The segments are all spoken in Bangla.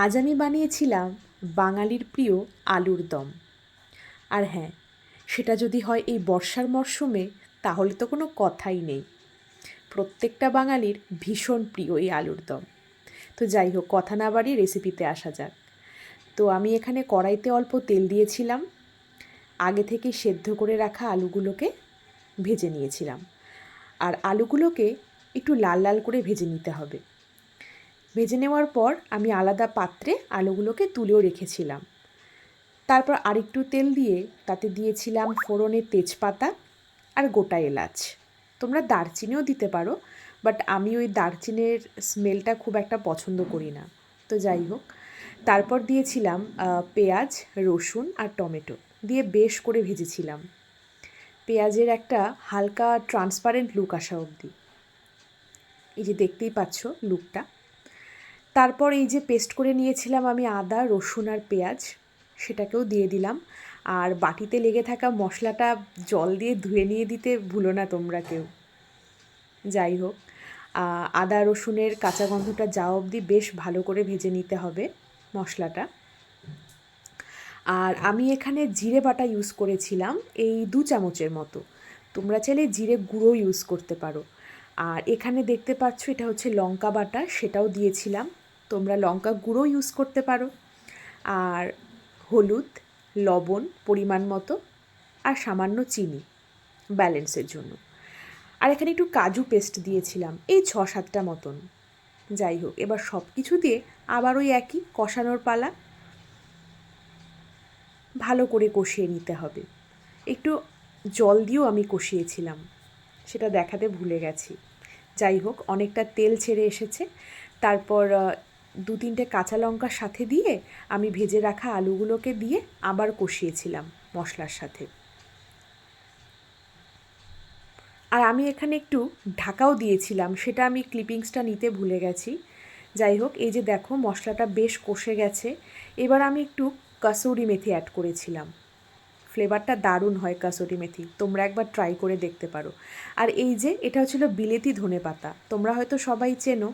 আজ আমি বানিয়েছিলাম বাঙালির প্রিয় আলুর দম। আর হ্যাঁ, সেটা যদি হয় এই বর্ষার মরশুমে, তাহলে তো কোনো কথাই নেই। প্রত্যেকটা বাঙালির ভীষণ প্রিয় এই আলুর দম। তো যাই হোক, কথা না বাড়িয়ে রেসিপিতে আসা যাক। তো আমি এখানে কড়াইতে অল্প তেল দিয়েছিলাম। আগে থেকে সেদ্ধ করে রাখা আলুগুলোকে ভেজে নিয়েছিলাম। আর আলুগুলোকে একটু লাল লাল করে ভেজে নিতে হবে। ভেজে নেওয়ার পর আমি আলাদা পাত্রে আলুগুলোকে তুলেও রেখেছিলাম। তারপর আরেকটু তেল দিয়ে তাতে দিয়েছিলাম ফোড়নে তেজপাতা আর গোটা এলাচ। তোমরা দারচিনিও দিতে পারো, বাট আমি ওই দারচিনির স্মেলটা খুব একটা পছন্দ করি না। তো যাই হোক, তারপর দিয়েছিলাম পেঁয়াজ, রসুন আর টমেটো দিয়ে বেশ করে ভেজেছিলাম। পেঁয়াজের একটা হালকা ট্রান্সপারেন্ট লুক আসা অবধি। এই যে দেখতেই পাচ্ছ লুকটা। তারপর এই যে পেস্ট করে নিয়েছিলাম আমি আদা, রসুন আর পেঁয়াজ, সেটাকেও দিয়ে দিলাম। আর বাটিতে লেগে থাকা মশলাটা জল দিয়ে ধুয়ে নিয়ে দিতে ভুলো না তোমরা কেউ। যাই হোক, আদা রসুনের কাঁচা গন্ধটা যাওয়া অবধি বেশ ভালো করে ভেজে নিতে হবে মশলাটা। আর আমি এখানে জিরে বাটা ইউজ করেছিলাম এই 2 চামচের মতো। তোমরা চাইলে জিরে গুঁড়ো ইউজ করতে পারো। আর এখানে দেখতে পাচ্ছ এটা হচ্ছে লঙ্কা বাটা, সেটাও দিয়েছিলাম। তোমরা লঙ্কা গুঁড়ো ইউজ করতে পারো। আর হলুদ, লবণ পরিমাণ মতো, আর সামান্য চিনি ব্যালেন্সের জন্য। আর এখানে একটু কাজু পেস্ট দিয়েছিলাম, এই 6-7টা মতন। যাই হোক, এবার সব কিছু দিয়ে আবার ওই একই কষানোর পালা। ভালো করে কষিয়ে নিতে হবে। একটু জল দিয়েও আমি কষিয়েছিলাম, সেটা দেখাতে ভুলে গেছি। যাই হোক, অনেকটা তেল ছেড়ে এসেছে। তারপর 2-3টে কাঁচা লঙ্কার সাথে দিয়ে আমি ভেজে রাখা আলুগুলোকে দিয়ে আবার কষিয়েছিলাম মশলার সাথে। আর আমি এখানে একটু ঢাকাও দিয়েছিলাম, সেটা আমি ক্লিপিংসটা নিতে ভুলে গেছি। যাই হোক, এই যে দেখো মশলাটা বেশ কষে গেছে। এবার আমি একটু কাসুরি মেথি অ্যাড করেছিলাম। ফ্লেভারটা দারুণ হয় কাসুরি মেথি, তোমরা একবার ট্রাই করে দেখতে পারো। আর এই যে এটা হচ্ছিল বিলেতি ধনেপাতা, তোমরা হয়তো সবাই চেনো,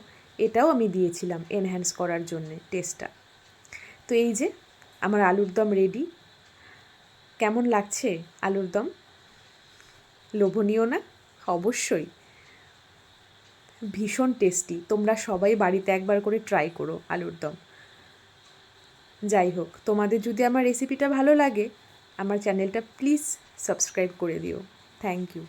এটাও আমি দিয়েছিলাম এনহ্যান্স করার জন্যে টেস্টটা। তো এই যে আমার আলুর দম রেডি। কেমন লাগছে আলুর দম? লোভনীয় না? অবশ্যই ভীষণ টেস্টি। তোমরা সবাই বাড়িতে একবার করে ট্রাই করো আলুর দম। যাই হোক, তোমাদের যদি আমার রেসিপিটা ভালো লাগে, আমার চ্যানেলটা প্লিজ সাবস্ক্রাইব করে দিও। Thank you.